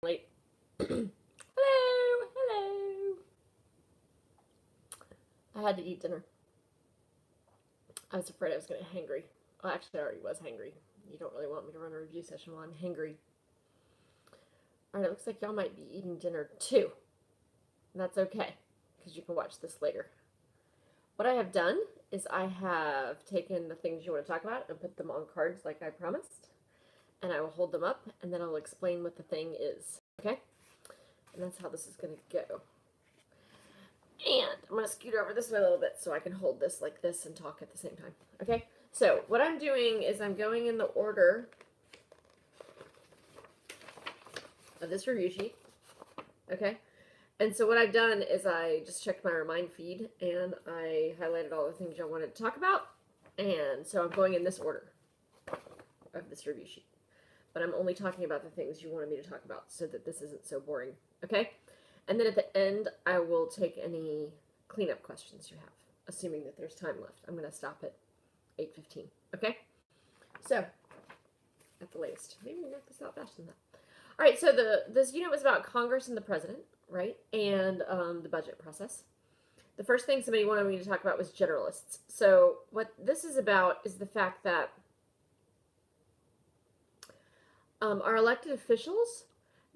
Late. Hello. I had to eat dinner. I was afraid I was going to get hangry. Well, actually, I already was hangry. You don't really want me to run a review session while I'm hangry. Alright, it looks like y'all might be eating dinner too. And that's okay, because you can watch this later. What I have done is I have taken the things you want to talk about and put them on cards like I promised. And I will hold them up, and then I'll explain what the thing is. Okay? And that's how this is going to go. And I'm going to scoot over this way a little bit so I can hold this like this and talk at the same time. Okay? So what I'm doing is I'm going in the order of this review sheet. Okay? And so what I've done is I just checked my remind feed and I highlighted all the things I wanted to talk about. And so I'm going in this order of this review sheet. But I'm only talking about the things you wanted me to talk about so that this isn't so boring. Okay? And then at the end, I will take any cleanup questions you have, assuming that there's time left. I'm going to stop at 8:15. Okay? So, at the latest. Maybe we knock this out faster than that. All right, so this unit was about Congress and the president, right? And the budget process. The first thing somebody wanted me to talk about was generalists. So what this is about is the fact that our elected officials,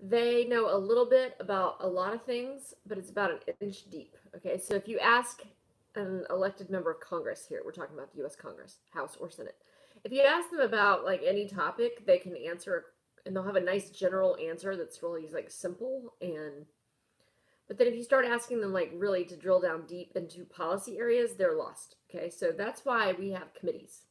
they know a little bit about a lot of things, but it's about an inch deep. Okay, so if you ask an elected member of Congress here, we're talking about the U.S. Congress, House or Senate. If you ask them about like any topic, they can answer, and they'll have a nice general answer that's really like simple. But then if you start asking them like really to drill down deep into policy areas, they're lost. Okay, so that's why we have committees.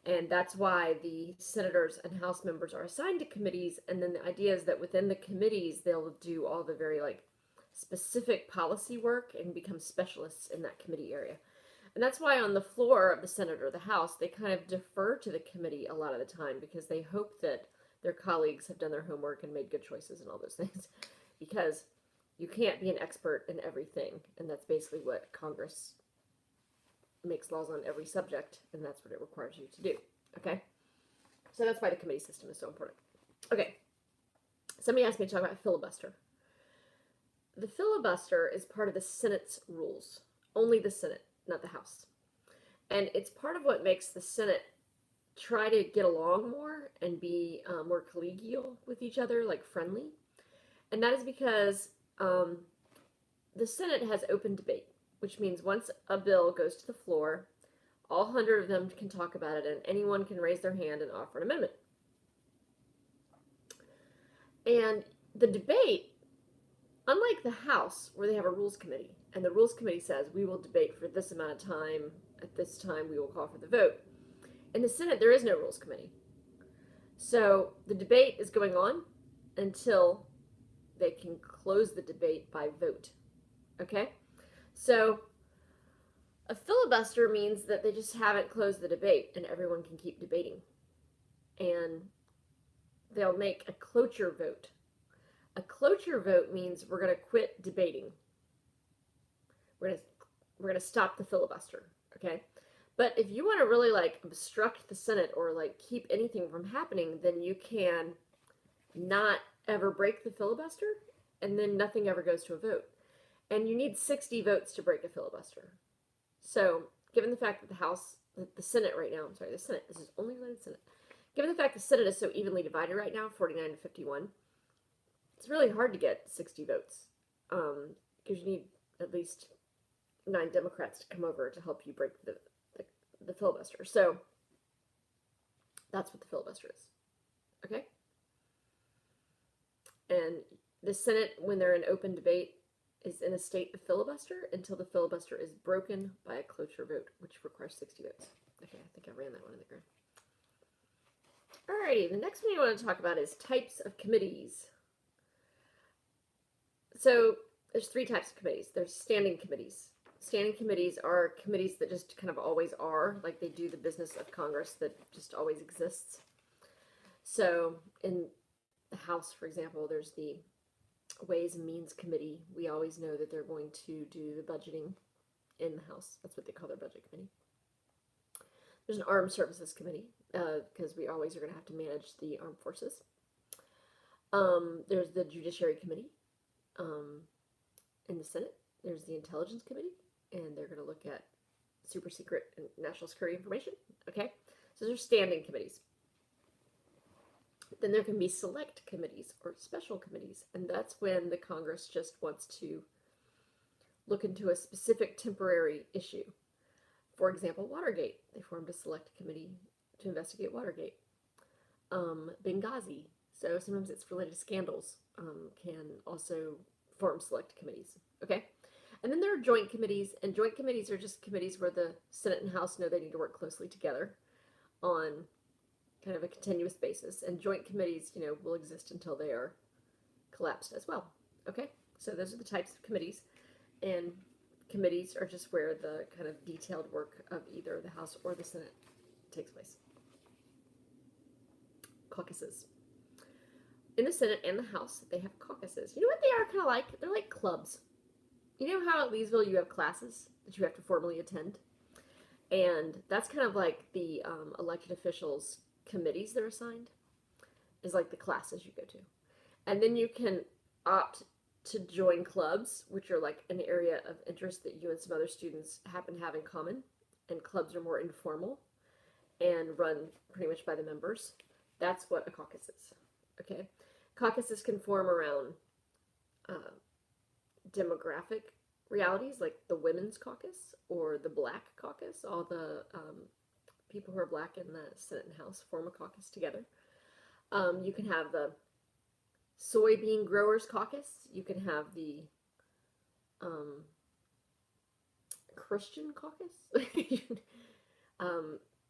And that's why the senators and House members are assigned to committees. And then the idea is that within the committees, they'll do all the very like specific policy work and become specialists in that committee area. And that's why on the floor of the Senate or the House, they kind of defer to the committee a lot of the time because they hope that their colleagues have done their homework and made good choices and all those things. Because you can't be an expert in everything. And that's basically what Congress makes laws on every subject, and that's what it requires you to do. Okay? So that's why the committee system is so important. Okay. Somebody asked me to talk about filibuster. The filibuster is part of the Senate's rules. Only the Senate, not the House. And it's part of what makes the Senate try to get along more and be more collegial with each other, like friendly. And that is because the Senate has open debate, which means once a bill goes to the floor, all 100 of them can talk about it, and anyone can raise their hand and offer an amendment. And the debate, unlike the House, where they have a rules committee, and the rules committee says, we will debate for this amount of time, at this time we will call for the vote. In the Senate, there is no rules committee. So the debate is going on until they can close the debate by vote. Okay? So a filibuster means that they just haven't closed the debate and everyone can keep debating. And they'll make a cloture vote. A cloture vote means we're going to quit debating. We're going to stop the filibuster, okay? But if you want to really like obstruct the Senate or like keep anything from happening, then you can not ever break the filibuster and then nothing ever goes to a vote. And you need 60 votes to break a filibuster. So, given the fact that the Senate right now, the Senate, this is only related to the Senate. Given the fact the Senate is so evenly divided right now, 49 to 51, it's really hard to get 60 votes. Because you need at least 9 Democrats to come over to help you break the filibuster. So, that's what the filibuster is. Okay? And the Senate, when they're in open debate, is in a state of filibuster until the filibuster is broken by a cloture vote, which requires 60 votes. Okay, I think I ran that one in the ground. Alrighty, the next one you want to talk about is types of committees. So there's 3 types of committees. There's standing committees. Standing committees are committees that just kind of always are, like they do the business of Congress that just always exists. So in the House, for example, there's the Ways and Means Committee. We always know that they're going to do the budgeting in the House. That's what they call their budget committee. There's an Armed Services Committee, because we always are going to have to manage the armed forces. There's the Judiciary Committee. In the Senate, there's the Intelligence Committee, and they're going to look at super secret and national security information. Okay, so those are standing committees. Then there can be select committees or special committees, and that's when the Congress just wants to look into a specific temporary issue. For example, Watergate. They formed a select committee to investigate Watergate. Benghazi. So sometimes it's related to scandals. Can also form select committees. Okay? And then there are joint committees, and joint committees are just committees where the Senate and House know they need to work closely together on kind of a continuous basis. And joint committees, will exist until they are collapsed as well. Okay? So those are the types of committees. And committees are just where the kind of detailed work of either the House or the Senate takes place. Caucuses. In the Senate and the House, they have caucuses. You know what they are kind of like? They're like clubs. You know how at Leesville you have classes that you have to formally attend? And that's kind of like the elected officials' committees they're assigned, is like the classes you go to. And then you can opt to join clubs, which are like an area of interest that you and some other students happen to have in common. And clubs are more informal and run pretty much by the members. That's what a caucus is. Okay? Caucuses can form around demographic realities, like the Women's Caucus or the Black Caucus. All the people who are Black in the Senate and House form a caucus together. You can have the Soybean Growers Caucus. You can have the Christian Caucus.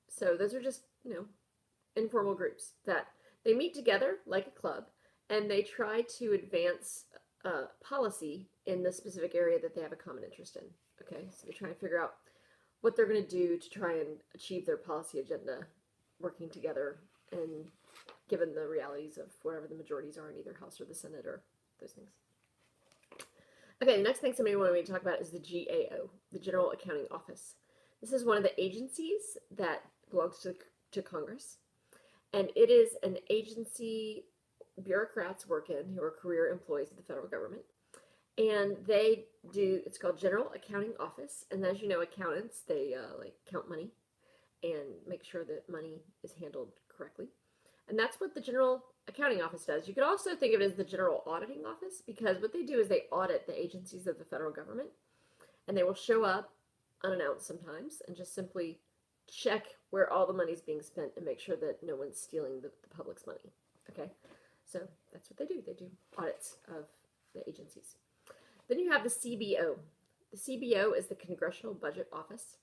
So those are just, informal groups that they meet together like a club, and they try to advance policy in the specific area that they have a common interest in. Okay, so they're trying to figure out what they're going to do to try and achieve their policy agenda, working together and given the realities of whatever the majorities are in either House or the Senate or those things. Okay, the next thing somebody wanted me to talk about is the GAO, the General Accounting Office. This is one of the agencies that belongs to Congress, and it is an agency bureaucrats work in who are career employees of the federal government. And they do, it's called General Accounting Office, and as you know, accountants, they count money and make sure that money is handled correctly. And that's what the General Accounting Office does. You could also think of it as the General Auditing Office, because what they do is they audit the agencies of the federal government, and they will show up unannounced sometimes and just simply check where all the money is being spent and make sure that no one's stealing the public's money. Okay, so that's what they do. They do audits of the agencies. Then you have the CBO. The CBO is the Congressional Budget Office.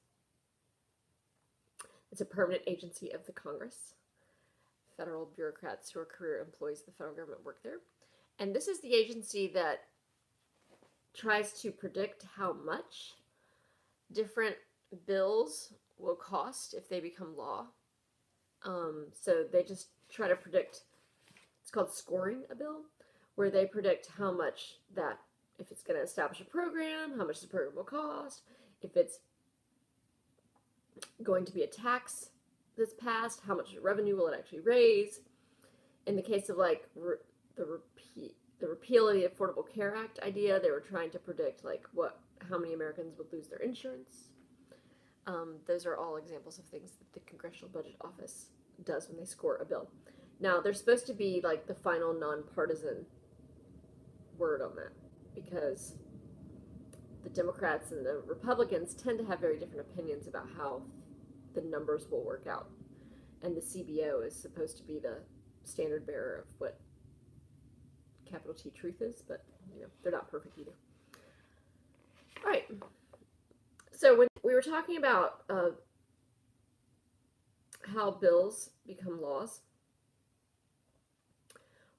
It's a permanent agency of the Congress. Federal bureaucrats who are career employees of the federal government work there. And this is the agency that tries to predict how much different bills will cost if they become law. So they just try to predict, it's called scoring a bill, where they predict how much that, if it's going to establish a program, how much the program will cost, if it's going to be a tax that's passed, how much revenue will it actually raise. In the case of like the repeal of the Affordable Care Act idea, they were trying to predict like how many Americans would lose their insurance. Those are all examples of things that the Congressional Budget Office does when they score a bill. Now, they're supposed to be like the final nonpartisan word on that, because the Democrats and the Republicans tend to have very different opinions about how the numbers will work out. And the CBO is supposed to be the standard bearer of what capital T truth is, but they're not perfect either. All right. So when we were talking about how bills become laws,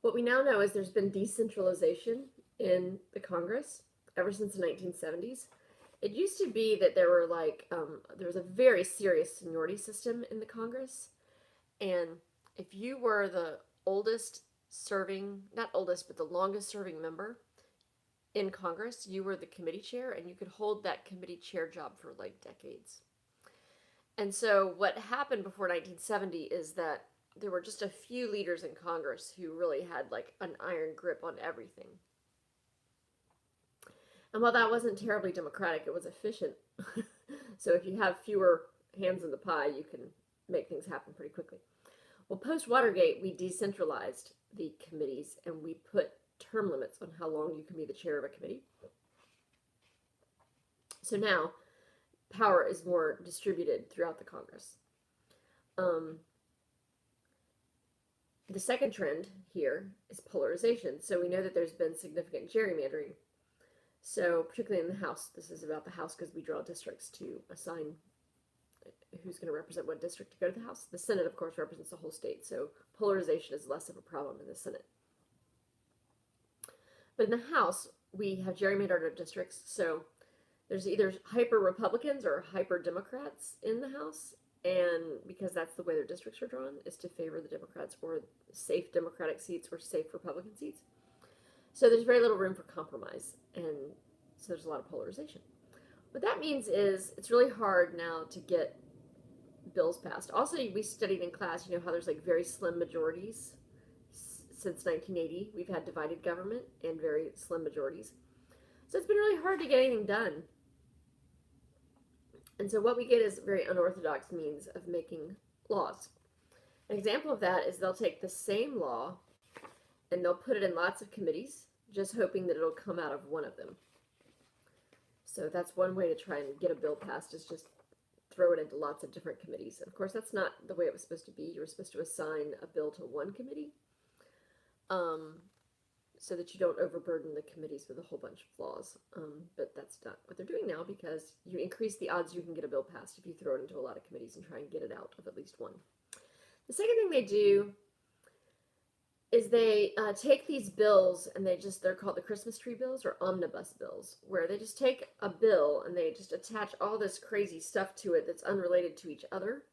what we now know is there's been decentralization in the Congress ever since the 1970s. It used to be that there were there was a very serious seniority system in the Congress, and if you were the oldest serving, not oldest, but the longest serving member in Congress, you were the committee chair, and you could hold that committee chair job for like decades. And so what happened before 1970 is that there were just a few leaders in Congress who really had like an iron grip on everything. And while that wasn't terribly democratic, it was efficient. So if you have fewer hands in the pie, you can make things happen pretty quickly. Well, post-Watergate, we decentralized the committees and we put term limits on how long you can be the chair of a committee. So now, power is more distributed throughout the Congress. The second trend here is polarization. So we know that there's been significant gerrymandering. So particularly in the House, this is about the House because we draw districts to assign who's going to represent what district to go to the House. The Senate, of course, represents the whole state, so polarization is less of a problem in the Senate. But in the House, we have gerrymandered districts, so there's either hyper-Republicans or hyper-Democrats in the House, and because that's the way their districts are drawn, is to favor the Democrats or safe Democratic seats or safe Republican seats. So there's very little room for compromise, and so there's a lot of polarization. What that means is it's really hard now to get bills passed. Also, we studied in class, how there's like very slim majorities. Since 1980, we've had divided government and very slim majorities. So it's been really hard to get anything done. And so what we get is very unorthodox means of making laws. An example of that is they'll take the same law and they'll put it in lots of committees, just hoping that it'll come out of one of them. So that's one way to try and get a bill passed, is just throw it into lots of different committees. And of course, that's not the way it was supposed to be. You were supposed to assign a bill to one committee, so that you don't overburden the committees with a whole bunch of flaws. But that's not what they're doing now, because you increase the odds you can get a bill passed if you throw it into a lot of committees and try and get it out of at least one. The second thing they do is they take these bills and they're called the Christmas tree bills or omnibus bills, where they just take a bill and they just attach all this crazy stuff to it that's unrelated to each other,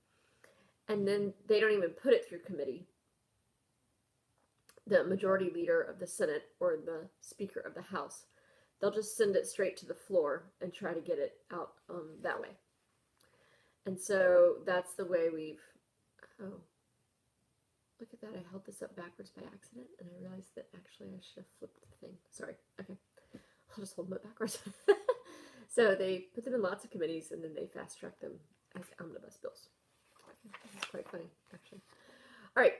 and then they don't even put it through committee. The majority leader of the Senate or the Speaker of the House, they'll just send it straight to the floor and try to get it out that way. And so that's the way oh, look at that, I held this up backwards by accident, and I realized that actually I should have flipped the thing. Sorry, okay. I'll just hold them up backwards. So they put them in lots of committees, and then they fast-track them as omnibus bills. This is quite funny, actually. All right,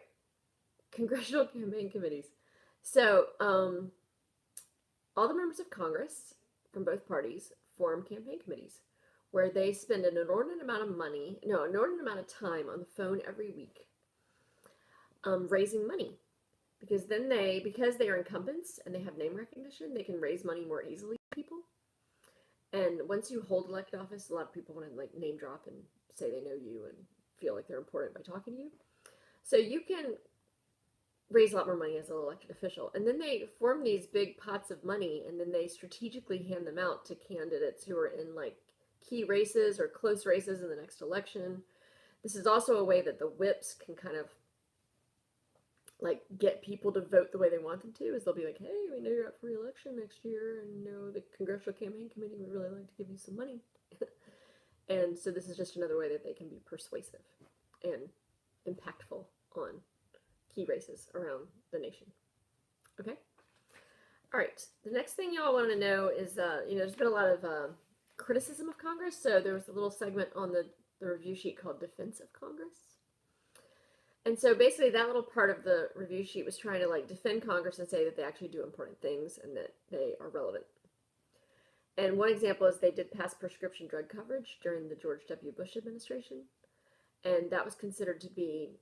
congressional campaign committees. So all the members of Congress from both parties form campaign committees, where they spend an inordinate amount of time on the phone every week, raising money, because they are incumbents and they have name recognition, they can raise money more easily to people. And once you hold elected office, a lot of people want to like name drop and say they know you and feel like they're important by talking to you. So you can raise a lot more money as an elected official. And then they form these big pots of money, and then they strategically hand them out to candidates who are in like key races or close races in the next election. This is also a way that the whips can kind of like get people to vote the way they want them to, is they'll be like, hey, we know you're up for re-election next year, and the Congressional Campaign Committee would really like to give you some money. And so this is just another way that they can be persuasive and impactful on key races around the nation. Okay? All right. The next thing y'all want to know is, there's been a lot of criticism of Congress. So there was a little segment on the review sheet called Defense of Congress. And so basically that little part of the review sheet was trying to like defend Congress and say that they actually do important things and that they are relevant. And one example is they did pass prescription drug coverage during the George W. Bush administration. And that was considered to be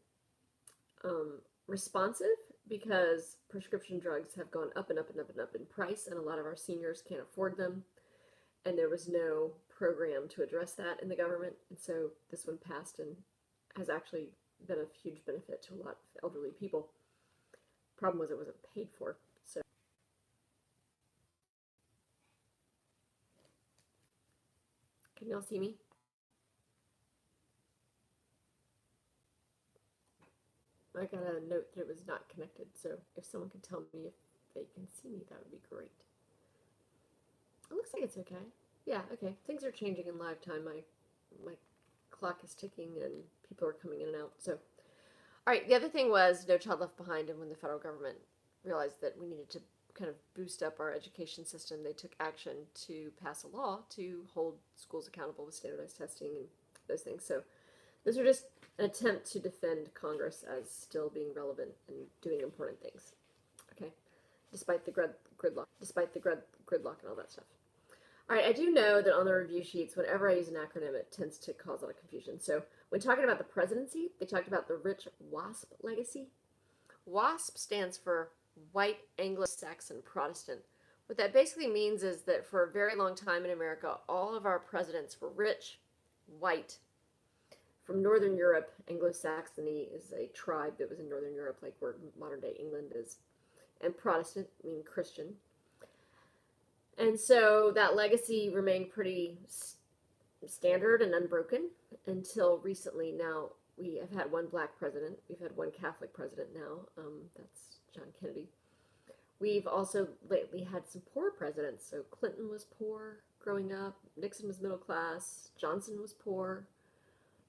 responsive, because prescription drugs have gone up and up and up and up in price, and a lot of our seniors can't afford them. And there was no program to address that in the government. And so this one passed and has actually been a huge benefit to a lot of elderly people. Problem was it wasn't paid for. So can y'all see me? I got a note that it was not connected, so if someone could tell me if they can see me, that would be great. It looks like it's okay. Yeah, okay. Things are changing in live time. My clock is ticking and people are coming in and out. So, all All right, the other thing was No Child Left Behind, and when the federal government realized that we needed to kind of boost up our education system, they took action to pass a law to hold schools accountable with standardized testing and those things. So those are just an attempt to defend Congress as still being relevant and doing important things. Okay, despite the gridlock and all that stuff. All right, I do know that on the review sheets, whenever I use an acronym, it tends to cause a lot of confusion. So when talking about the presidency, they talked about the rich WASP legacy. WASP stands for White Anglo-Saxon Protestant. What that basically means is that for a very long time in America, all of our presidents were rich, white, from Northern Europe. Anglo-Saxony is a tribe that was in Northern Europe, like where modern-day England is. And Protestant, meaning Christian. And so that legacy remained pretty standard and unbroken until recently. Now, we have had one black president. We've had one Catholic president now. That's John Kennedy. We've also lately had some poor presidents. So Clinton was poor growing up. Nixon was middle class. Johnson was poor.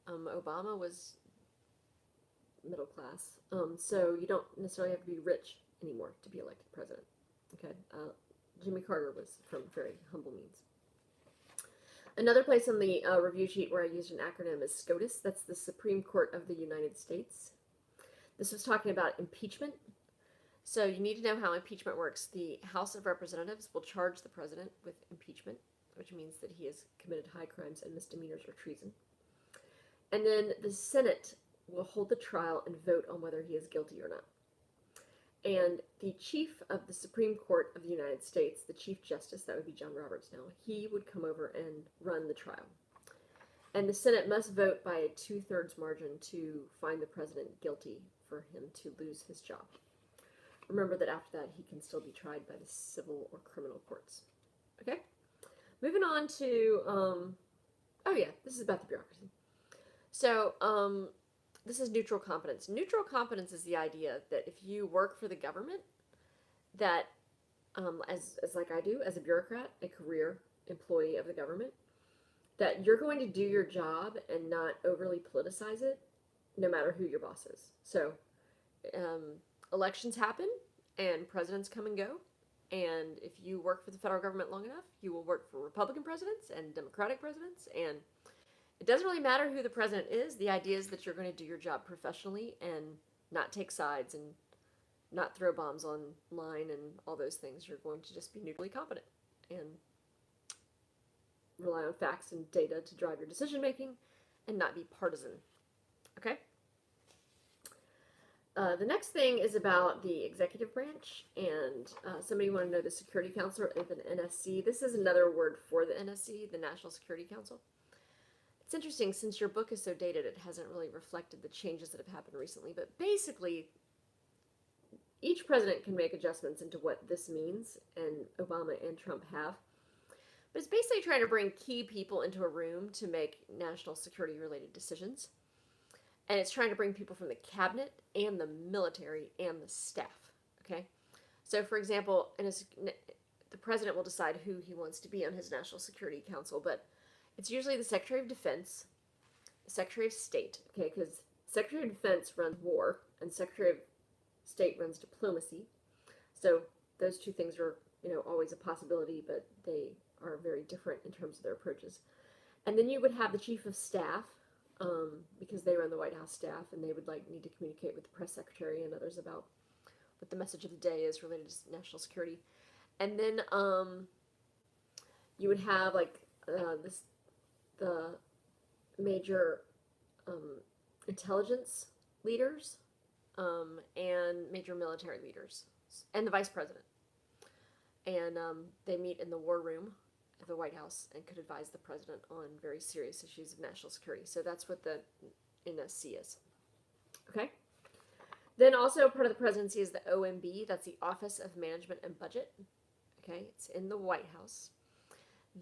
Obama was middle class. So you don't necessarily have to be rich anymore to be elected president. Okay. Jimmy Carter was from very humble means. Another place on the review sheet where I used an acronym is SCOTUS. That's the Supreme Court of the United States. This was talking about impeachment. So you need to know how impeachment works. The House of Representatives will charge the president with impeachment, which means that he has committed high crimes and misdemeanors or treason. And then the Senate will hold the trial and vote on whether he is guilty or not. And the chief of the Supreme Court of the United States, the Chief Justice, that would be John Roberts now, he would come over and run the trial. And the Senate must vote by a 2/3 margin to find the president guilty for him to lose his job. Remember that after that, he can still be tried by the civil or criminal courts. Okay? Moving on to, oh yeah, this is about the bureaucracy. So, this is neutral competence. Neutral competence is the idea that if you work for the government, that as like I do, as a bureaucrat, a career employee of the government, that you're going to do your job and not overly politicize it, no matter who your boss is. So elections happen and presidents come and go. And if you work for the federal government long enough, you will work for Republican presidents and Democratic presidents, and it doesn't really matter who the president is. The idea is that you're going to do your job professionally and not take sides and not throw bombs online and all those things. You're going to just be neutrally competent and rely on facts and data to drive your decision making and not be partisan. Okay? The next thing is about the executive branch, and somebody want to know the Security Council, or the NSC. This is another word for the NSC, the National Security Council. It's interesting, since your book is so dated, it hasn't really reflected the changes that have happened recently, but basically, each president can make adjustments into what this means, and Obama and Trump have. But it's basically trying to bring key people into a room to make national security related decisions. And it's trying to bring people from the cabinet and the military and the staff. Okay? So, for example, the president will decide who he wants to be on his National Security Council, but it's usually the Secretary of Defense, the Secretary of State, okay, because Secretary of Defense runs war, and Secretary of State runs diplomacy. So those two things are, always a possibility, but they are very different in terms of their approaches. And then you would have the Chief of Staff, because they run the White House staff, and they would need to communicate with the press secretary and others about what the message of the day is related to national security. And then you would have the major intelligence leaders and major military leaders and the vice president. And they meet in the war room of the White House and could advise the president on very serious issues of national security. So that's what the NSC is. Okay? Then also part of the presidency is the OMB. That's the Office of Management and Budget. Okay? It's in the White House.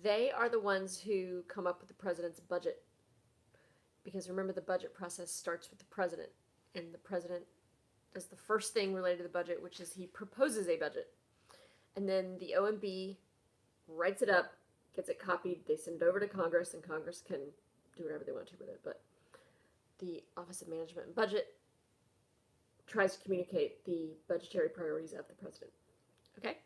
They are the ones who come up with the president's budget. Because remember, the budget process starts with the president. And the president does the first thing related to the budget, which is he proposes a budget. And then the OMB writes it up, gets it copied, they send it over to Congress, and Congress can do whatever they want to with it. But the Office of Management and Budget tries to communicate the budgetary priorities of the president. Okay?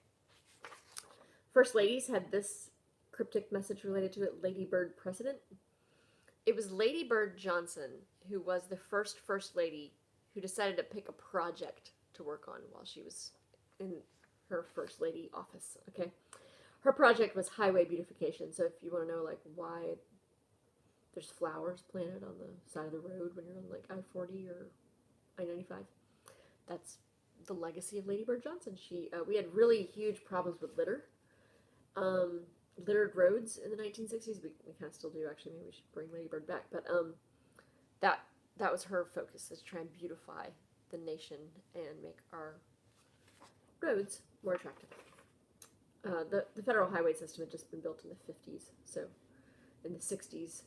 First ladies had this cryptic message related to it, Lady Bird Precedent. It was Lady Bird Johnson who was the first lady who decided to pick a project to work on while she was in her first lady office, okay? Her project was highway beautification. So if you want to know like why there's flowers planted on the side of the road when you're on like I-40 or I-95, that's the legacy of Lady Bird Johnson. We had really huge problems with litter. Littered roads in the 1960s. We kind of still do, actually. Maybe we should bring Lady Bird back. But that was her focus, is to try and beautify the nation and make our roads more attractive. The federal highway system had just been built in the 50s, so in the 60s,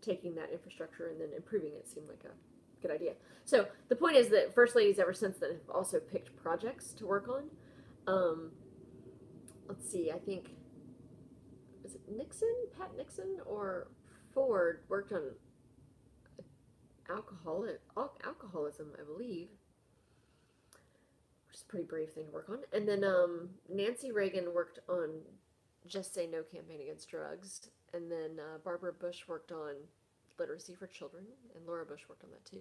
taking that infrastructure and then improving it seemed like a good idea. So the point is that first ladies ever since then have also picked projects to work on. Let's see, I think, was it Nixon, Pat Nixon, or Ford worked on alcoholism, I believe, which is a pretty brave thing to work on. And then Nancy Reagan worked on Just Say No campaign against drugs. And then Barbara Bush worked on literacy for children, and Laura Bush worked on that too.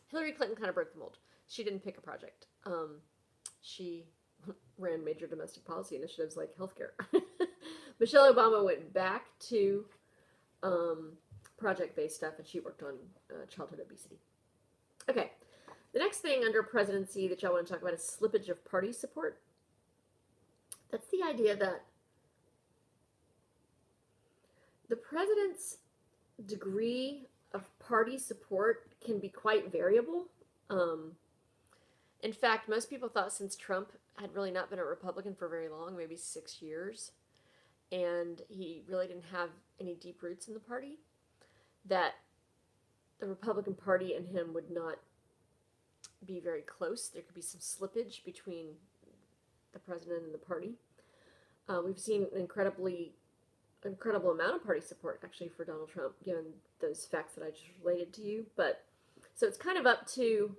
Hillary Clinton kind of broke the mold. She didn't pick a project. She ran major domestic policy initiatives like healthcare. Michelle Obama went back to project-based stuff, and she worked on childhood obesity. Okay, the next thing under presidency that y'all want to talk about is slippage of party support. That's the idea that the president's degree of party support can be quite variable. In fact, most people thought since Trump had really not been a Republican for very long, maybe 6 years, and he really didn't have any deep roots in the party, that the Republican Party and him would not be very close. There could be some slippage between the president and the party. We've seen an incredible amount of party support actually for Donald Trump, given those facts that I just related to you. But so it's kind of up to,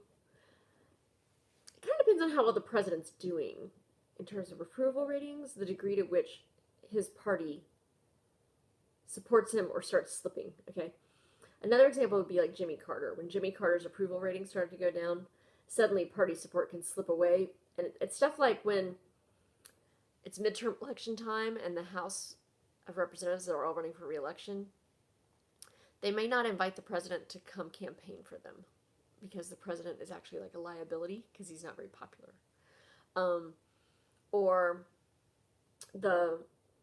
it kind of depends on how well the president's doing in terms of approval ratings, the degree to which his party supports him or starts slipping. Okay, another example would be like Jimmy Carter. When Jimmy Carter's approval ratings started to go down, suddenly party support can slip away. And it's stuff like when it's midterm election time and the House of Representatives that are all running for re-election, they may not invite the president to come campaign for them because the president is actually like a liability because he's not very popular. Or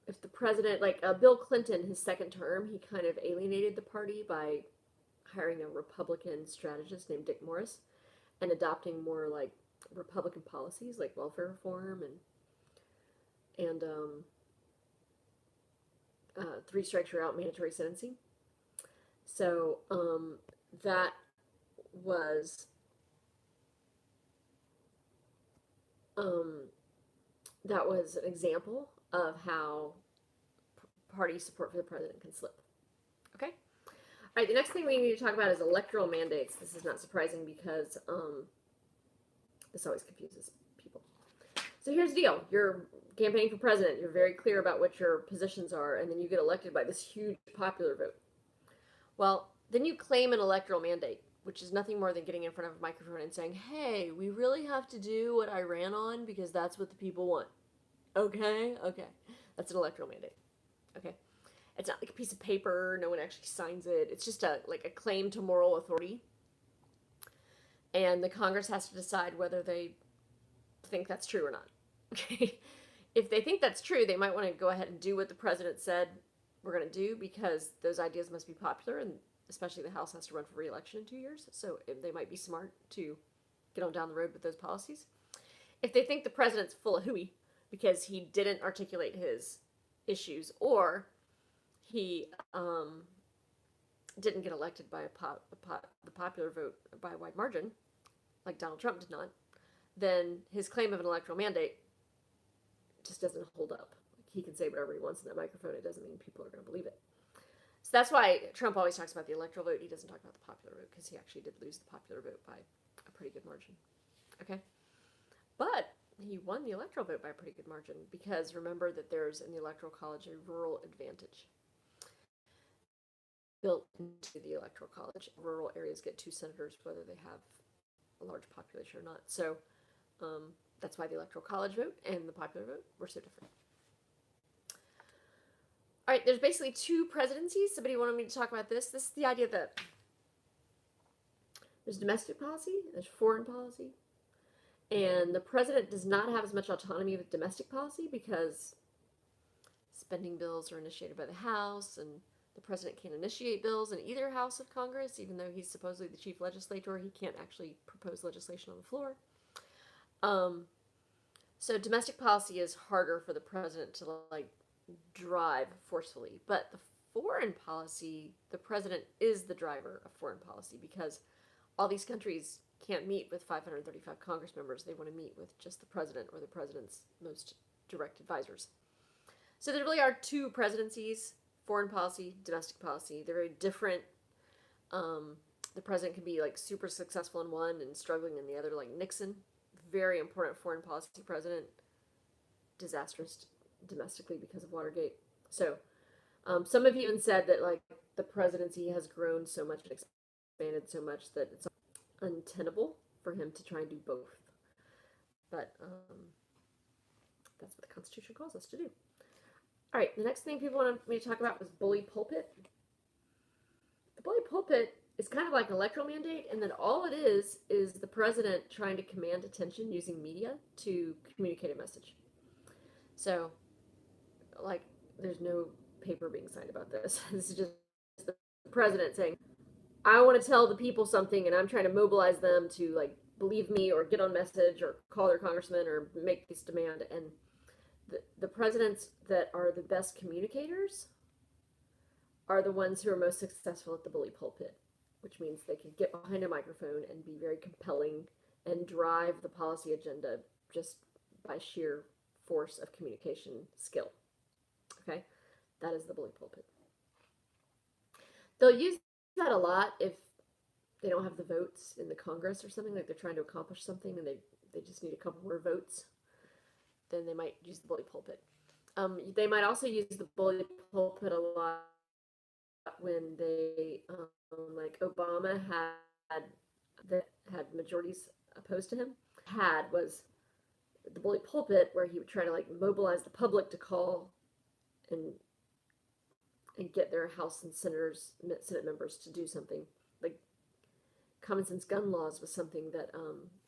if the president, like Bill Clinton, his second term, he kind of alienated the party by hiring a Republican strategist named Dick Morris and adopting more like Republican policies like welfare reform and three strikes you're out, mandatory sentencing. So that was an example of how party support for the president can slip. Okay? All right, the next thing we need to talk about is electoral mandates. This is not surprising because this always confuses people. So here's the deal. You're campaigning for president. You're very clear about what your positions are, and then you get elected by this huge popular vote. Well, then you claim an electoral mandate, which is nothing more than getting in front of a microphone and saying, hey, we really have to do what I ran on because that's what the people want. Okay? Okay. That's an electoral mandate. Okay? It's not like a piece of paper. No one actually signs it. It's just a claim to moral authority. And the Congress has to decide whether they think that's true or not. Okay? If they think that's true, they might want to go ahead and do what the president said we're going to do because those ideas must be popular, and especially the House has to run for re-election in 2 years, so they might be smart to get on down the road with those policies. If they think the president's full of hooey because he didn't articulate his issues or he didn't get elected by the popular vote by a wide margin, like Donald Trump did not, then his claim of an electoral mandate just doesn't hold up. He can say whatever he wants in that microphone. It doesn't mean people are going to believe it. So that's why Trump always talks about the electoral vote. He doesn't talk about the popular vote because he actually did lose the popular vote by a pretty good margin. Okay, but he won the electoral vote by a pretty good margin because remember that there's in the electoral college a rural advantage built into the electoral college. Rural areas get 2 senators whether they have a large population or not. So that's why the electoral college vote and the popular vote were so different. All right, there's basically 2 presidencies. Somebody wanted me to talk about this. This is the idea that there's domestic policy, there's foreign policy, and the president does not have as much autonomy with domestic policy because spending bills are initiated by the House, and the president can't initiate bills in either house of Congress, even though he's supposedly the chief legislator. He can't actually propose legislation on the floor. So domestic policy is harder for the president to drive forcefully, but the foreign policy, the president is the driver of foreign policy because all these countries can't meet with 535 Congress members. They want to meet with just the president or the president's most direct advisors. So there really are 2 presidencies: foreign policy, domestic policy. They're very different. The president can be super successful in one and struggling in the other, like Nixon. Very important foreign policy president, disastrous domestically because of Watergate. So some have even said that the presidency has grown so much and expanded so much that it's untenable for him to try and do both. But that's what the Constitution calls us to do. All right, the next thing people wanted me to talk about was bully pulpit. The bully pulpit is kind of like an electoral mandate, and then all it is the president trying to command attention using media to communicate a message. So, there's no paper being signed about this. This is just the president saying, I want to tell the people something, and I'm trying to mobilize them to believe me or get on message or call their congressman or make this demand. And the presidents that are the best communicators are the ones who are most successful at the bully pulpit, which means they can get behind a microphone and be very compelling and drive the policy agenda just by sheer force of communication skill. Okay, that is the bully pulpit. They'll use that a lot if they don't have the votes in the Congress or something, like they're trying to accomplish something and they just need a couple more votes. Then they might use the bully pulpit. They might also use the bully pulpit a lot when they, Obama had majorities opposed to him. Was the bully pulpit where he would try to mobilize the public to call and get their House and Senate members to do something. Like common sense gun laws was something that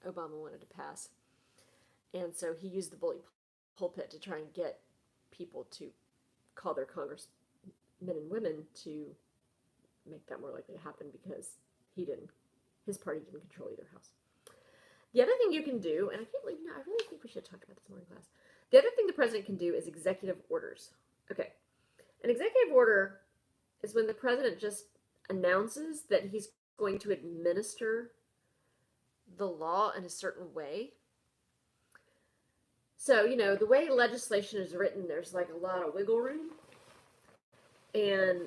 Obama wanted to pass. And so he used the bully pulpit to try and get people to call their congressmen and women to make that more likely to happen because his party didn't control either house. The other thing you can do, and I can't believe, I really think we should talk about this more in class. The other thing the president can do is executive orders. Okay. An executive order is when the president just announces that he's going to administer the law in a certain way. So, the way legislation is written, there's a lot of wiggle room. And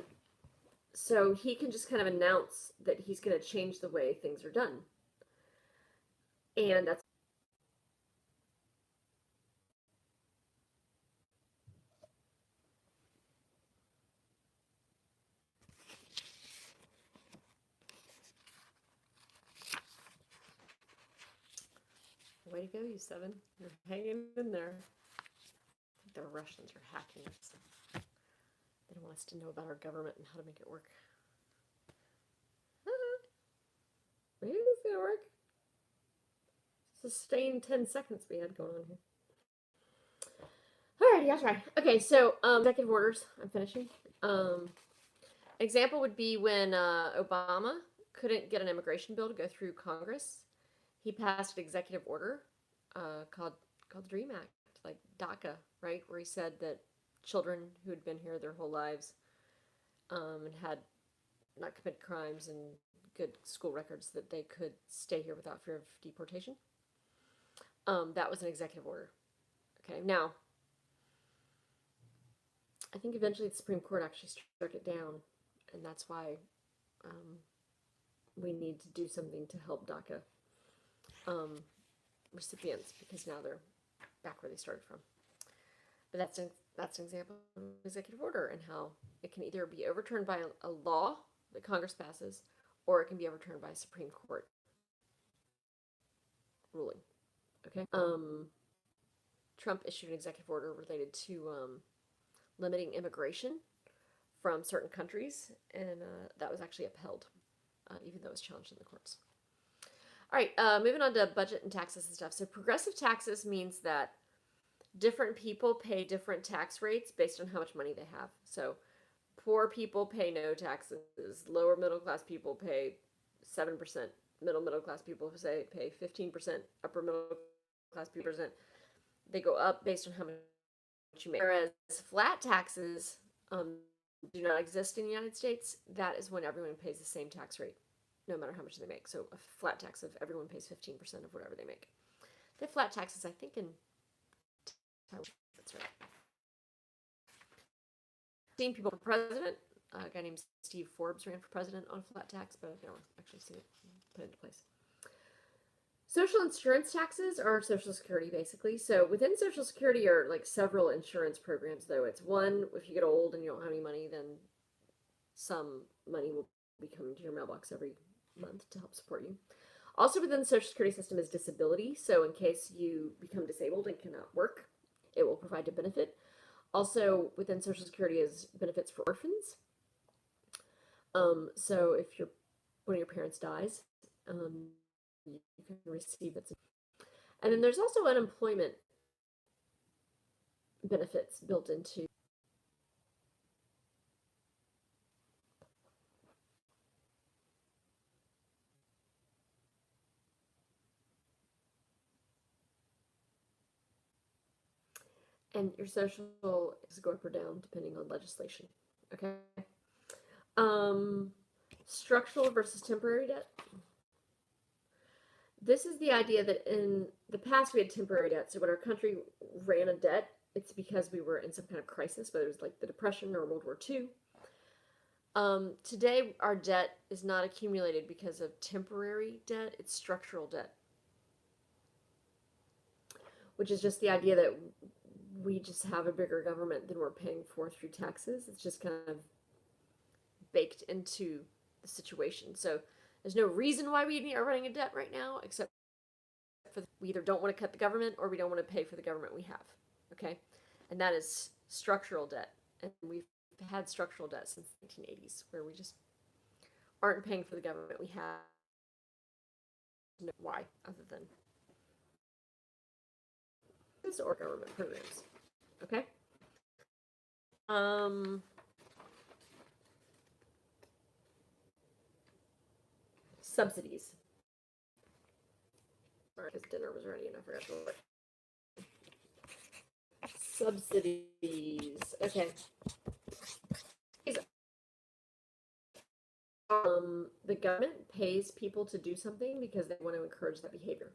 so he can just kind of announce that he's going to change the way things are done. And that's way to go, you 7. You're hanging in there. I think the Russians are hacking us. They don't want us to know about our government and how to make it work. Maybe it's going to work. Sustained 10 seconds we had going on here. Alrighty, I'll try. Okay, so executive orders. I'm finishing. Example would be when Obama couldn't get an immigration bill to go through Congress. He passed an executive order called the DREAM Act, like DACA, right? Where he said that children who had been here their whole lives and had not committed crimes and good school records, that they could stay here without fear of deportation. That was an executive order. Okay, now, I think eventually the Supreme Court actually struck it down, and that's why we need to do something to help DACA. recipients because now they're back where they started from. But that's an example of an executive order and how it can either be overturned by a law that Congress passes, or it can be overturned by a Supreme Court ruling. Okay. Trump issued an executive order related to limiting immigration from certain countries, and that was actually upheld, even though it was challenged in the courts. All right, moving on to budget and taxes and stuff. So progressive taxes means that different people pay different tax rates based on how much money they have. So poor people pay no taxes. Lower middle class people pay 7%. Middle class people pay 15%. Upper middle class people percent. They go up based on how much you make. Whereas flat taxes do not exist in the United States. That is when everyone pays the same tax rate, no matter how much they make. So a flat tax of everyone pays 15% of whatever they make. They have flat taxes, I think, in Taiwan. That's right. Seen people for president. A guy named Steve Forbes ran for president on a flat tax, but I've never actually seen it put into place. Social insurance taxes are Social Security, basically. So within Social Security are like several insurance programs, though. It's one, if you get old and you don't have any money, then some money will be coming to your mailbox every month to help support you. Also within the Social Security system is disability. So in case you become disabled and cannot work, it will provide a benefit. Also within Social Security is benefits for orphans. So if one of your parents dies, you can receive it. And then there's also unemployment benefits built into. And your social is go up or down depending on legislation. Okay. Structural versus temporary debt. This is the idea that in the past we had temporary debt. So when our country ran a debt, it's because we were in some kind of crisis, whether it was like the Depression or World War II. Today, our debt is not accumulated because of temporary debt, it's structural debt. Which is just the idea that we just have a bigger government than we're paying for through taxes. It's just kind of baked into the situation. So there's no reason why we are running a debt right now, except for we either don't want to cut the government or we don't want to pay for the government we have. Okay? And that is structural debt. And we've had structural debt since the 1980s, where we just aren't paying for the government we have. No, why, other than this or government programs. Okay? Subsidies. Sorry, because dinner was ready and I forgot to look. Subsidies. Okay. The government pays people to do something because they want to encourage that behavior.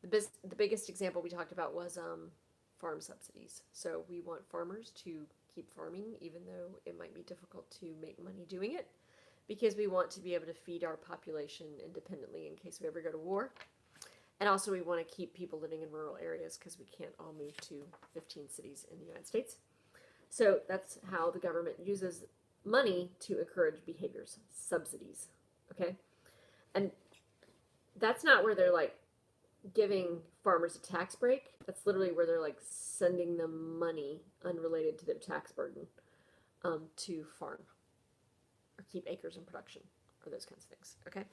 The biggest example we talked about was farm subsidies. So we want farmers to keep farming, even though it might be difficult to make money doing it, because we want to be able to feed our population independently in case we ever go to war. And also we want to keep people living in rural areas because we can't all move to 15 cities in the United States. So that's how the government uses money to encourage behaviors, subsidies, okay? And that's not where they're like giving farmers a tax break. That's literally where they're like sending them money unrelated to their tax burden to farm or keep acres in production or those kinds of things, okay?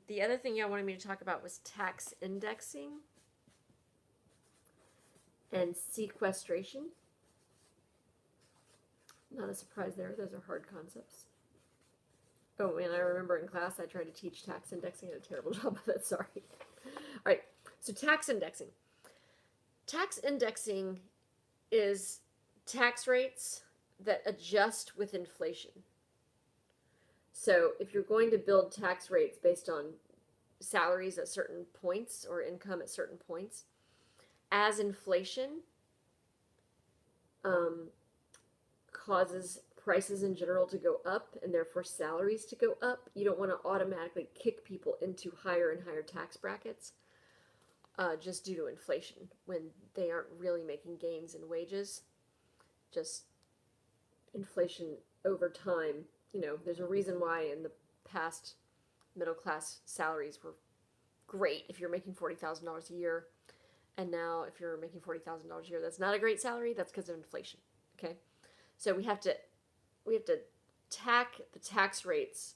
The other thing y'all wanted me to talk about was tax indexing and sequestration. Not a surprise there. Those are hard concepts. Oh, and I remember in class I tried to teach tax indexing. I did a terrible job of it. Sorry. All right. So tax indexing. Tax indexing is tax rates that adjust with inflation. So if you're going to build tax rates based on salaries at certain points or income at certain points, as inflation causes prices in general to go up and therefore salaries to go up, you don't want to automatically kick people into higher and higher tax brackets just due to inflation when they aren't really making gains in wages. Just inflation over time. There's a reason why in the past middle class salaries were great if you're making $40,000 a year. And now if you're making $40,000 a year, that's not a great salary. That's because of inflation. Okay. So we have to tack the tax rates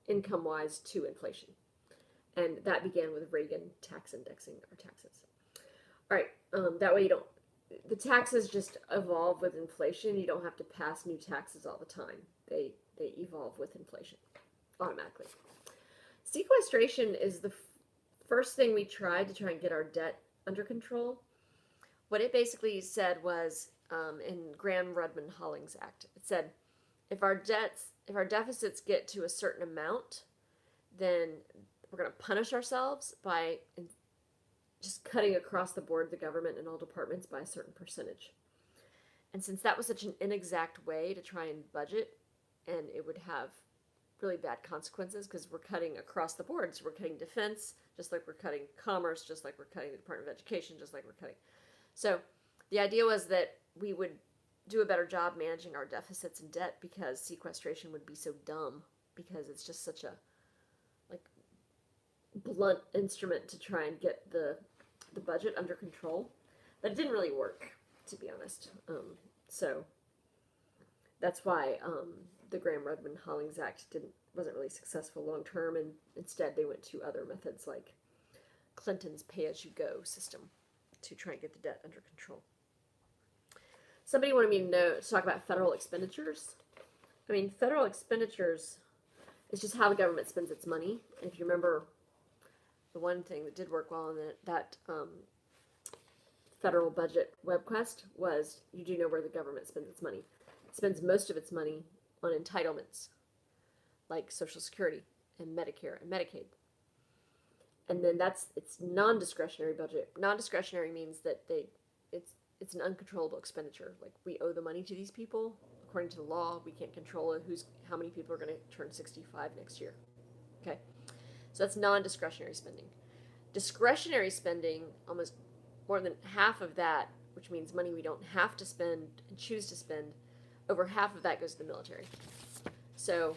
income wise to inflation. And that began with Reagan tax indexing our taxes. All right. That way the taxes just evolve with inflation. You don't have to pass new taxes all the time. They evolve with inflation automatically. Sequestration is the first thing we tried to try and get our debt under control. What it basically said was, in Graham-Rudman-Hollings Act, it said, if our deficits get to a certain amount, then we're going to punish ourselves by just cutting across the board the government and all departments by a certain percentage. And since that was such an inexact way to try and budget, and it would have really bad consequences because we're cutting across the board. So we're cutting defense, just like we're cutting commerce, just like we're cutting the Department of Education, just like we're cutting. So the idea was that we would do a better job managing our deficits and debt because sequestration would be so dumb, because it's just such a blunt instrument to try and get the budget under control. But it didn't really work, to be honest. So that's why the Graham-Rudman-Hollings Act wasn't really successful long term, and instead they went to other methods like Clinton's pay-as-you-go system to try and get the debt under control. Somebody wanted me to talk about federal expenditures. I mean, federal expenditures is just how the government spends its money. And if you remember, the one thing that did work well in that federal budget web quest was you do know where the government spends its money. It spends most of its money on entitlements like Social Security and Medicare and Medicaid. And then it's non-discretionary budget. Non-discretionary means that it's an uncontrollable expenditure. Like, we owe the money to these people. According to the law, we can't control it. How many people are going to turn 65 next year? Okay. So that's non-discretionary spending. Discretionary spending, almost more than half of that, which means money we don't have to spend and choose to spend, over half of that goes to the military. So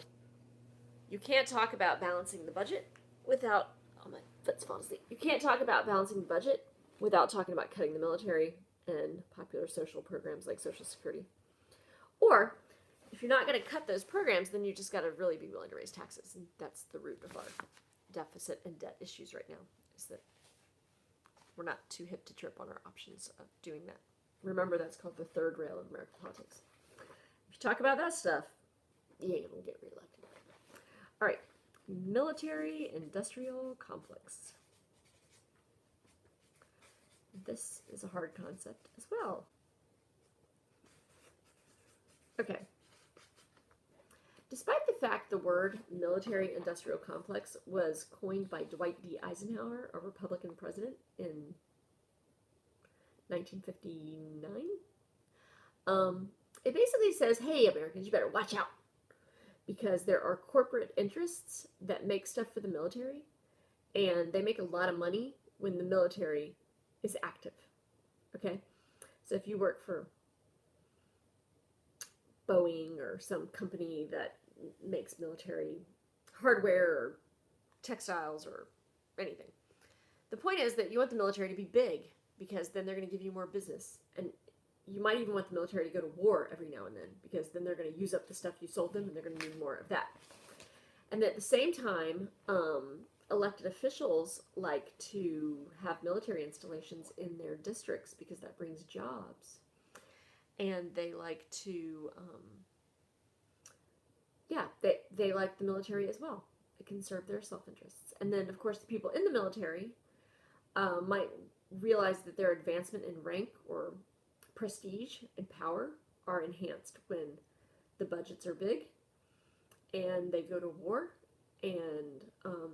you can't talk about balancing the budget without, oh my foot's falling asleep. You can't talk about balancing the budget without talking about cutting the military and popular social programs like Social Security. Or if you're not going to cut those programs, then you just got to really be willing to raise taxes. And that's the root of our deficit and debt issues right now, is that we're not too hip to trip on our options of doing that. Remember, that's called the third rail of American politics. If you talk about that stuff, you ain't going to get reelected. All right, military-industrial complex. This is a hard concept as well. Okay. Despite the fact the word military-industrial complex was coined by Dwight D. Eisenhower, a Republican president, in 1959, it basically says, hey, Americans, you better watch out, because there are corporate interests that make stuff for the military, and they make a lot of money when the military is active. Okay? So if you work for Boeing or some company that makes military hardware or textiles or anything, the point is that you want the military to be big, because then they're going to give you more business. And you might even want the military to go to war every now and then, because then they're going to use up the stuff you sold them and they're going to need more of that. And at the same time, elected officials like to have military installations in their districts because that brings jobs. And they like to, they like the military as well. It can serve their self-interests. And then, of course, the people in the military might realize that their advancement in rank or prestige and power are enhanced when the budgets are big and they go to war. And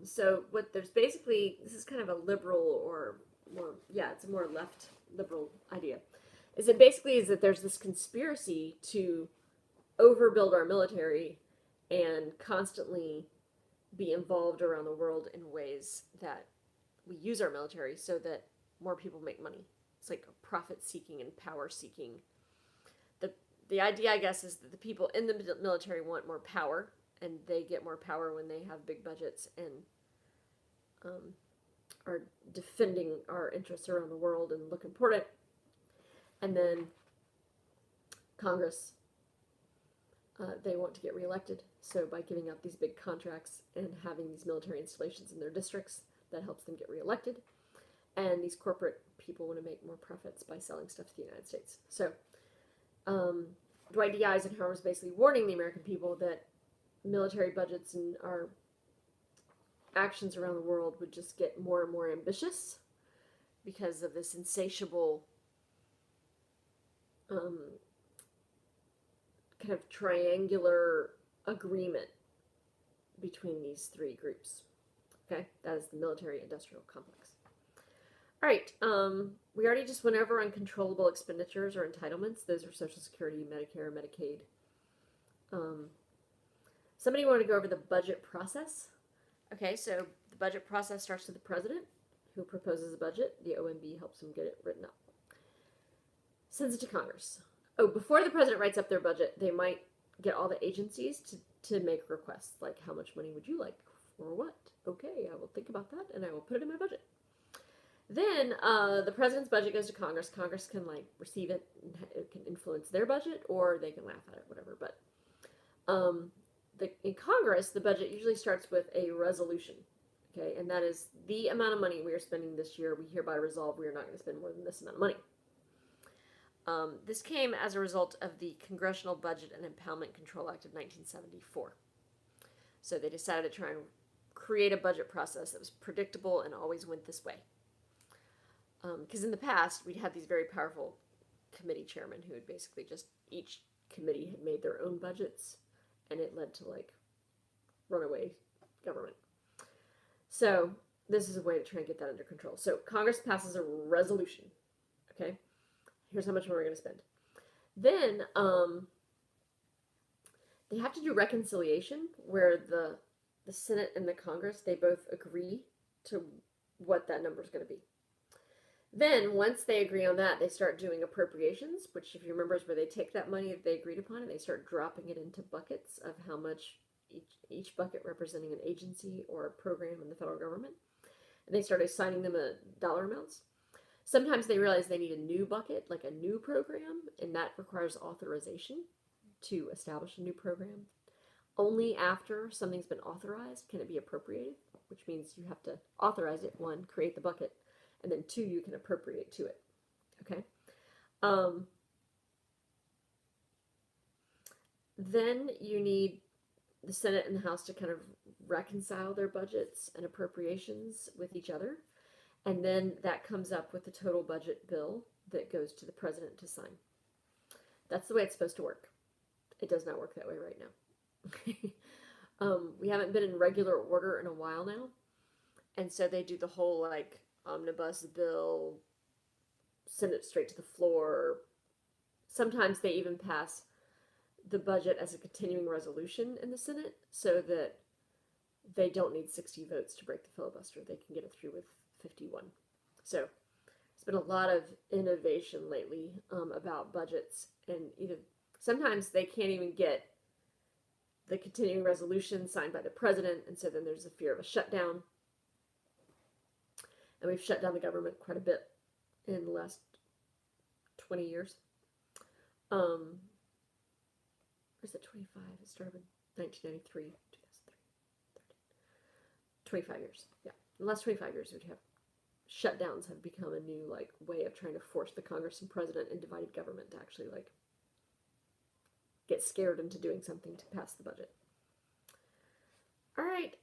so there's basically, this is kind of a liberal or more, it's a more left liberal idea, is that there's this conspiracy to overbuild our military and constantly be involved around the world in ways that we use our military so that more people make money. It's like profit seeking and power seeking. The idea, I guess, is that the people in the military want more power, and they get more power when they have big budgets and are defending our interests around the world and look important. And then Congress, they want to get reelected. So by giving out these big contracts and having these military installations in their districts, that helps them get reelected. And these corporate people want to make more profits by selling stuff to the United States. So Dwight D. Eisenhower was basically warning the American people that military budgets and our actions around the world would just get more and more ambitious because of this insatiable kind of triangular agreement between these three groups. Okay, that is the military-industrial complex. All right, we already just went over uncontrollable expenditures or entitlements. Those are Social Security, Medicare, Medicaid. Somebody wanted to go over the budget process. Okay, so the budget process starts with the president, who proposes a budget. The OMB helps him get it written up. Sends it to Congress. Oh, before the president writes up their budget, they might get all the agencies to make requests, like how much money would you like for what? Okay, I will think about that, and I will put it in my budget. Then the president's budget goes to Congress. Congress can like receive it, and it can influence their budget, or they can laugh at it, whatever. But in Congress, the budget usually starts with a resolution, okay, and that is the amount of money we are spending this year. We hereby resolve we are not going to spend more than this amount of money. This came as a result of the Congressional Budget and Impoundment Control Act of 1974. So they decided to try and create a budget process that was predictable and always went this way. Because in the past, we'd had these very powerful committee chairmen who had basically just, each committee had made their own budgets, and it led to like runaway government. So this is a way to try and get that under control. So Congress passes a resolution, okay? Here's how much more we're going to spend. Then they have to do reconciliation where the Senate and the Congress, they both agree to what that number is going to be. Then once they agree on that, they start doing appropriations, which if you remember is where they take that money that they agreed upon and they start dropping it into buckets of how much each bucket representing an agency or a program in the federal government. And they start assigning them dollar amounts. Sometimes they realize they need a new bucket, like a new program, and that requires authorization to establish a new program. Only after something's been authorized can it be appropriated, which means you have to authorize it, one, create the bucket, and then two, you can appropriate to it, okay? Then you need the Senate and the House to kind of reconcile their budgets and appropriations with each other. And then that comes up with the total budget bill that goes to the president to sign. That's the way it's supposed to work. It does not work that way right now. We haven't been in regular order in a while now. And so they do the whole like omnibus bill, send it straight to the floor. Sometimes they even pass the budget as a continuing resolution in the Senate so that they don't need 60 votes to break the filibuster. They can get it through with 51. So there's been a lot of innovation lately about budgets, and sometimes they can't even get the continuing resolution signed by the president, and so then there's a fear of a shutdown. And we've shut down the government quite a bit in the last 20 years. Or is it 25? It started in 1993, 2003, 25 years. Yeah, in the last 25 years, we'd have shutdowns have become a new like way of trying to force the Congress and president and divided government to actually like get scared into doing something to pass the budget. All right.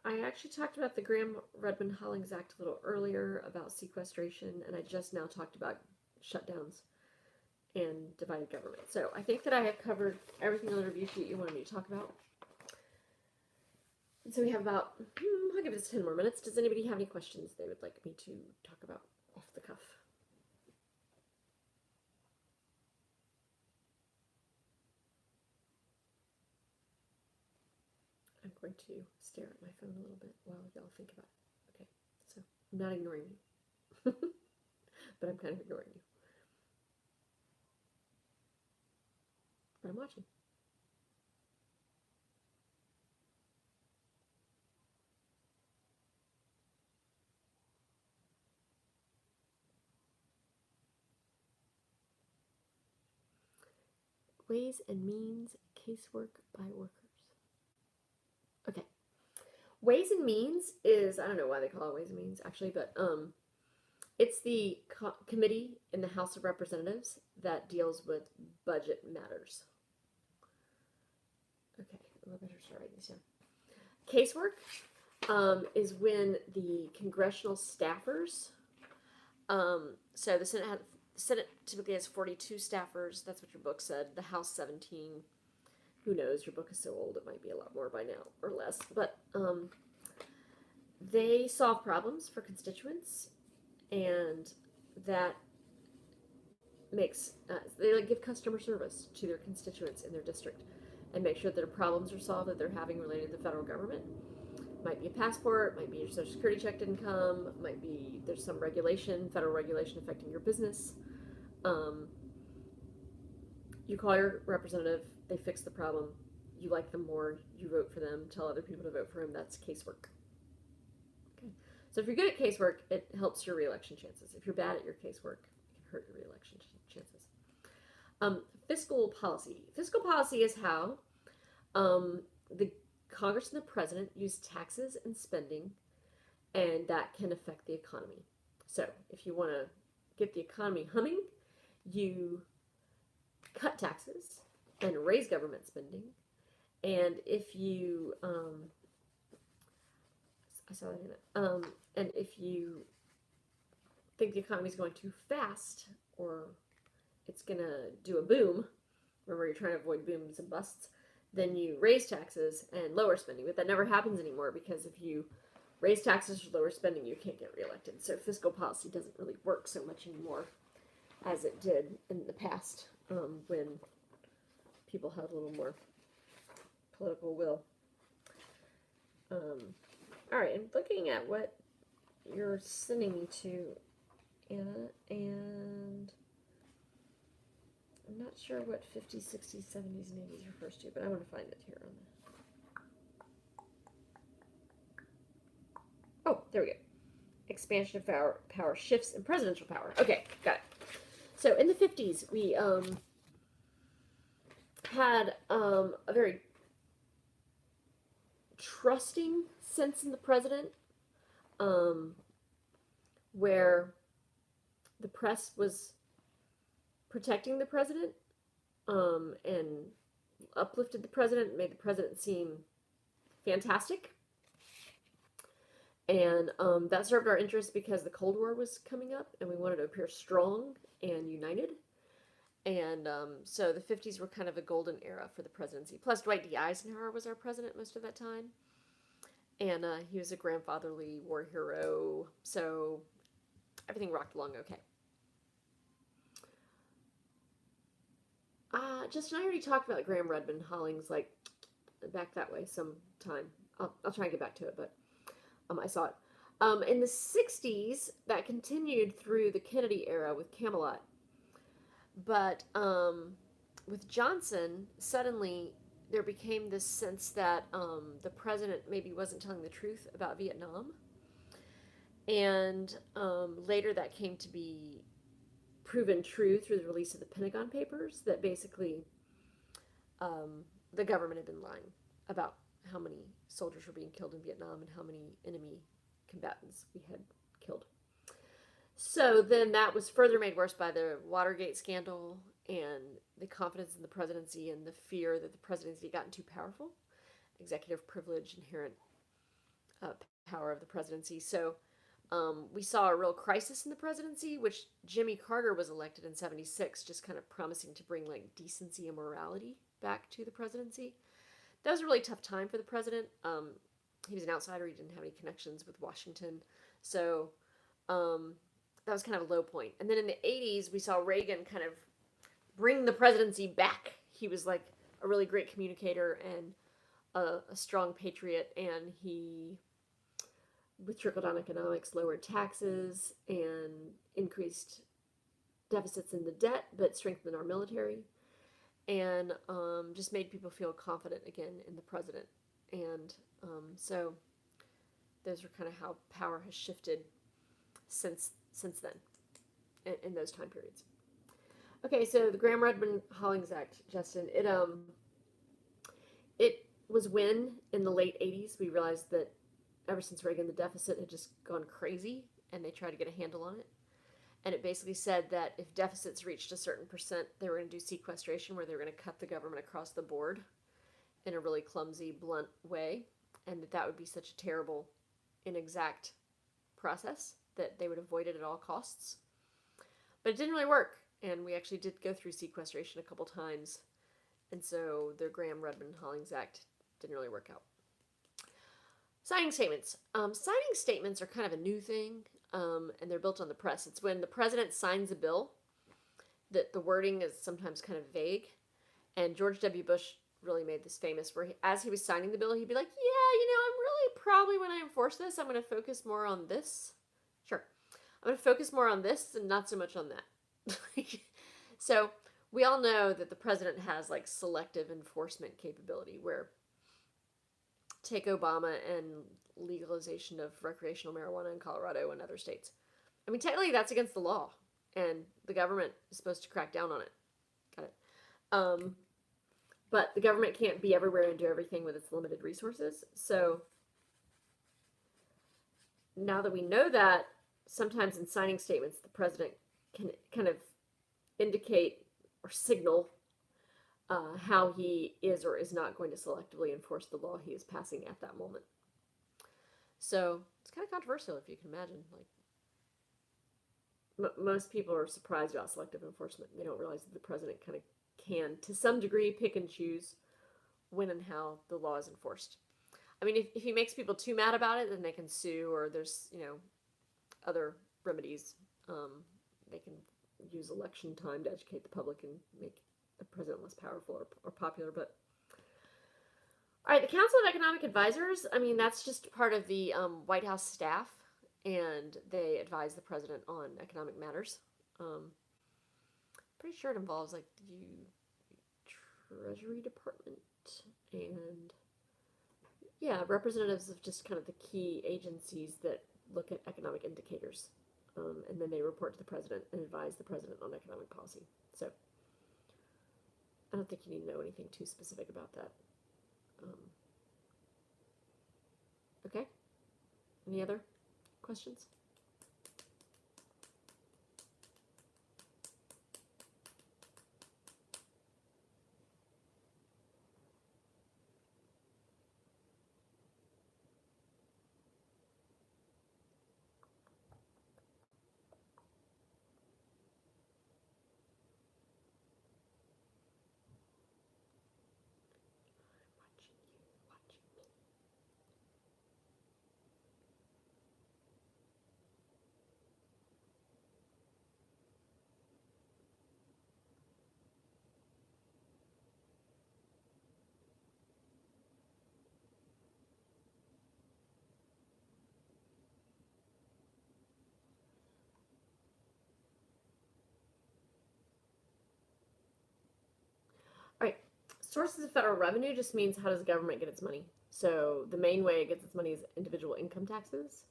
I actually talked about the Gramm-Rudman-Hollings Act a little earlier about sequestration, and I just now talked about shutdowns and divided government. So I think that I have covered everything on the review sheet you wanted me to talk about. And so we have about, I'll give this 10 more minutes. Does anybody have any questions they would like me to talk about off the cuff? I'm going to stare at my phone a little bit while y'all think about it. Okay, so I'm not ignoring you, but I'm kind of ignoring you. But I'm watching. Ways and means, casework by workers. Okay. Ways and Means is, I don't know why they call it Ways and Means actually, but it's the committee in the House of Representatives that deals with budget matters. Okay, I better start writing these down. Casework is when the congressional staffers, so the Senate typically has 42 staffers. That's what your book said. The House 17. Who knows? Your book is so old; it might be a lot more by now or less. But they solve problems for constituents, and that makes they like give customer service to their constituents in their district and make sure that their problems are solved that they're having related to the federal government. Might be a passport, might be your social security check didn't come, might be there's some regulation, federal regulation affecting your business. You call your representative, they fix the problem, you like them more, you vote for them, tell other people to vote for them. That's casework. Okay. So if you're good at casework, it helps your reelection chances. If you're bad at your casework, it can hurt your reelection chances. Fiscal policy. Fiscal policy is how the Congress and the president use taxes and spending, and that can affect the economy. So if you want to get the economy humming, you cut taxes and raise government spending. And if you, I saw that in it. And if you think the economy is going too fast or it's going to do a boom, remember you're trying to avoid booms and busts, then you raise taxes and lower spending. But that never happens anymore because if you raise taxes or lower spending, you can't get reelected. So fiscal policy doesn't really work so much anymore as it did in the past when people had a little more political will. All right, I'm looking at what you're sending me to, Anna, and I'm not sure what 50s, 60s, 70s, and 80s refers to, but I want to find it here on the... Oh, there we go. Expansion of power, shifts in presidential power. Okay, got it. So in the 50s, we had a very trusting sense in the president, where the press was protecting the president and uplifted the president, made the president seem fantastic. And that served our interest because the Cold War was coming up and we wanted to appear strong and united. And so the 50s were kind of a golden era for the presidency. Plus, Dwight D. Eisenhower was our president most of that time. And he was a grandfatherly war hero. So everything rocked along okay. Justin, I already talked about Graham Redmond Hollings, like, back that way sometime. I'll try and get back to it, but I saw it. In the 60s, that continued through the Kennedy era with Camelot. But with Johnson, suddenly there became this sense that the president maybe wasn't telling the truth about Vietnam. And later that came to be proven true through the release of the Pentagon Papers, that basically the government had been lying about how many soldiers were being killed in Vietnam and how many enemy combatants we had killed. So then that was further made worse by the Watergate scandal and the confidence in the presidency and the fear that the presidency had gotten too powerful. Executive privilege, inherent power of the presidency. So we saw a real crisis in the presidency, which Jimmy Carter was elected in 76, just kind of promising to bring like decency and morality back to the presidency. That was a really tough time for the president. He was an outsider. He didn't have any connections with Washington. So that was kind of a low point. And then in the 80s, we saw Reagan kind of bring the presidency back. He was like a really great communicator and a strong patriot, and he with trickle-down economics, lowered taxes and increased deficits in the debt, but strengthened our military, and just made people feel confident again in the president. And so those are kind of how power has shifted since then in those time periods. Okay, so the Graham-Rudman-Hollings Act, Justin, it was when in the late 80s we realized that ever since Reagan the deficit had just gone crazy, and they tried to get a handle on it. And it basically said that if deficits reached a certain percent, they were going to do sequestration, where they were going to cut the government across the board in a really clumsy, blunt way, and that would be such a terrible, inexact process that they would avoid it at all costs. But it didn't really work, and we actually did go through sequestration a couple times, and so the Graham-Rudman-Hollings Act didn't really work out. Signing statements. Signing statements are kind of a new thing, and they're built on the press. It's when the president signs a bill that the wording is sometimes kind of vague, and George W. Bush really made this famous, where as he was signing the bill, he'd be like, yeah, I'm really probably, when I enforce this, I'm going to focus more on this. Sure. I'm going to focus more on this and not so much on that. So we all know that the president has like selective enforcement capability, where take Obama and legalization of recreational marijuana in Colorado and other states. I mean, technically that's against the law, and the government is supposed to crack down on it. Got it. But the government can't be everywhere and do everything with its limited resources. So now that we know that, sometimes in signing statements, the president can kind of indicate or signal how he is or is not going to selectively enforce the law he is passing at that moment. So it's kind of controversial, if you can imagine. Like, most people are surprised about selective enforcement. They don't realize that the president kind of can, to some degree, pick and choose when and how the law is enforced. I mean, if he makes people too mad about it, then they can sue, or there's, other remedies. They can use election time to educate the public and make the president less powerful or popular. But all right, the Council of Economic Advisors, I mean, that's just part of the White House staff, and they advise the president on economic matters. Pretty sure it involves like the Treasury Department and representatives of just kind of the key agencies that look at economic indicators, and then they report to the president and advise the president on economic policy. So I don't think you need to know anything too specific about that. Okay. Any other questions? All right, sources of federal revenue just means how does the government get its money. So the main way it gets its money is individual income taxes.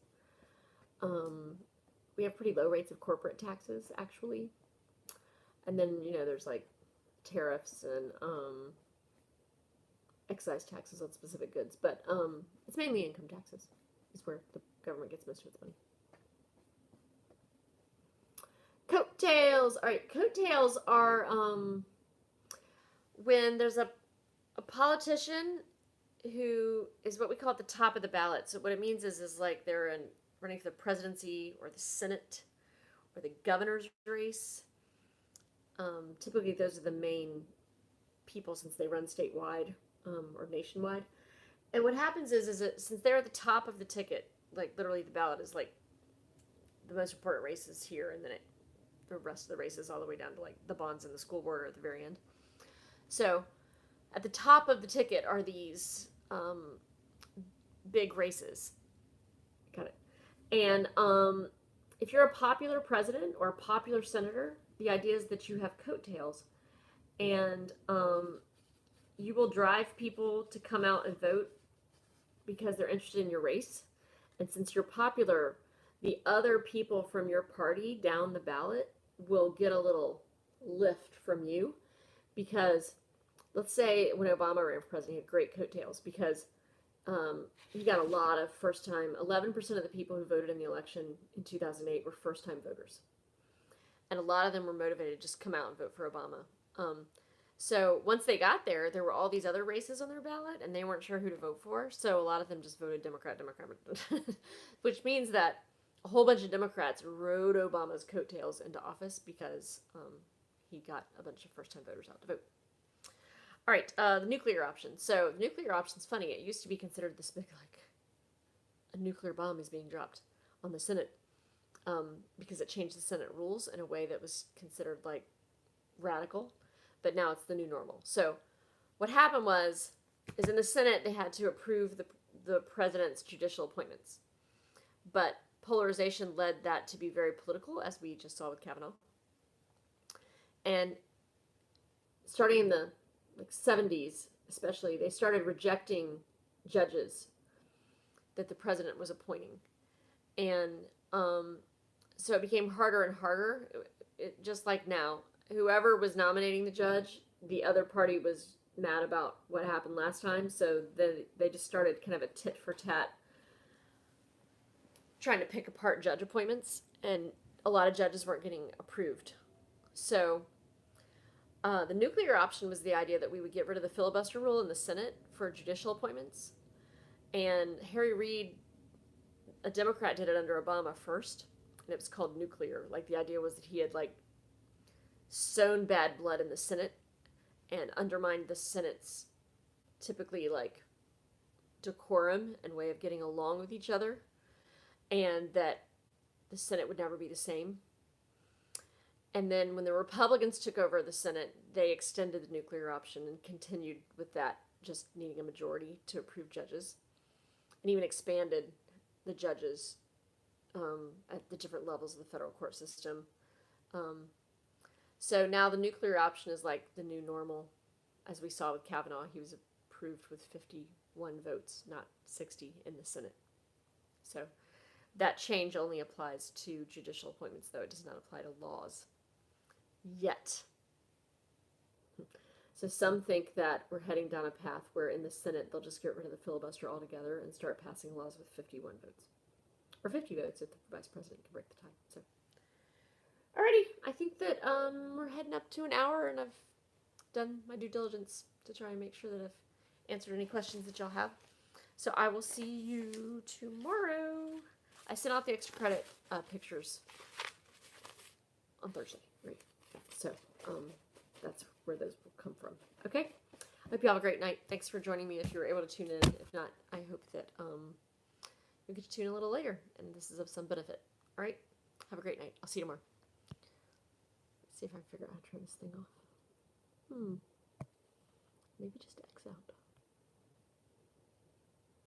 We have pretty low rates of corporate taxes, actually. And then, there's like tariffs and excise taxes on specific goods. But it's mainly income taxes is where the government gets most of its money. Coattails. All right, coattails are when there's a politician who is what we call at the top of the ballot. So what it means is like they're running for the presidency or the Senate or the governor's race. Typically, those are the main people since they run statewide or nationwide. And what happens is that since they're at the top of the ticket, like literally the ballot is like the most important races here, and then the rest of the races all the way down to like the bonds and the school board are at the very end. So at the top of the ticket are these big races. Got it. And if you're a popular president or a popular senator, the idea is that you have coattails, and you will drive people to come out and vote because they're interested in your race. And since you're popular, the other people from your party down the ballot will get a little lift from you, because let's say when Obama ran for president, he had great coattails because he got a lot of first time, 11% of the people who voted in the election in 2008 were first time voters. And a lot of them were motivated to just come out and vote for Obama. So once they got there, there were all these other races on their ballot, and they weren't sure who to vote for. So a lot of them just voted Democrat, which means that a whole bunch of Democrats rode Obama's coattails into office because he got a bunch of first-time voters out to vote. All right, the nuclear option. So the nuclear option's funny. It used to be considered this big, like, a nuclear bomb is being dropped on the Senate because it changed the Senate rules in a way that was considered, like, radical. But now it's the new normal. So what happened is in the Senate, they had to approve the president's judicial appointments. But polarization led that to be very political, as we just saw with Kavanaugh. And starting in the 70s, especially, they started rejecting judges that the president was appointing. And so it became harder and harder, just like now. Whoever was nominating the judge, the other party was mad about what happened last time, so they just started kind of a tit for tat trying to pick apart judge appointments, and a lot of judges weren't getting approved. So the nuclear option was the idea that we would get rid of the filibuster rule in the Senate for judicial appointments. And Harry Reid, a Democrat, did it under Obama first, and it was called nuclear. Like, the idea was that he had, like, sown bad blood in the Senate and undermined the Senate's typically, like, decorum and way of getting along with each other, and that the Senate would never be the same. And then when the Republicans took over the Senate, they extended the nuclear option and continued with that, just needing a majority to approve judges, and even expanded the judges at the different levels of the federal court system. So now the nuclear option is like the new normal. As we saw with Kavanaugh, he was approved with 51 votes, not 60 in the Senate. So that change only applies to judicial appointments, though it does not apply to laws yet. So some think that we're heading down a path where in the Senate they'll just get rid of the filibuster altogether and start passing laws with 51 votes. Or 50 votes if the vice president can break the tie. So, alrighty, I think that we're heading up to an hour, and I've done my due diligence to try and make sure that I've answered any questions that y'all have. So I will see you tomorrow. I sent out the extra credit pictures on Thursday, right? So that's where those will come from. Okay? I hope you have a great night. Thanks for joining me if you were able to tune in. If not, I hope that you'll get to tune in a little later, and this is of some benefit. All right? Have a great night. I'll see you tomorrow. Let's see if I can figure out how to turn this thing off. Maybe just X out.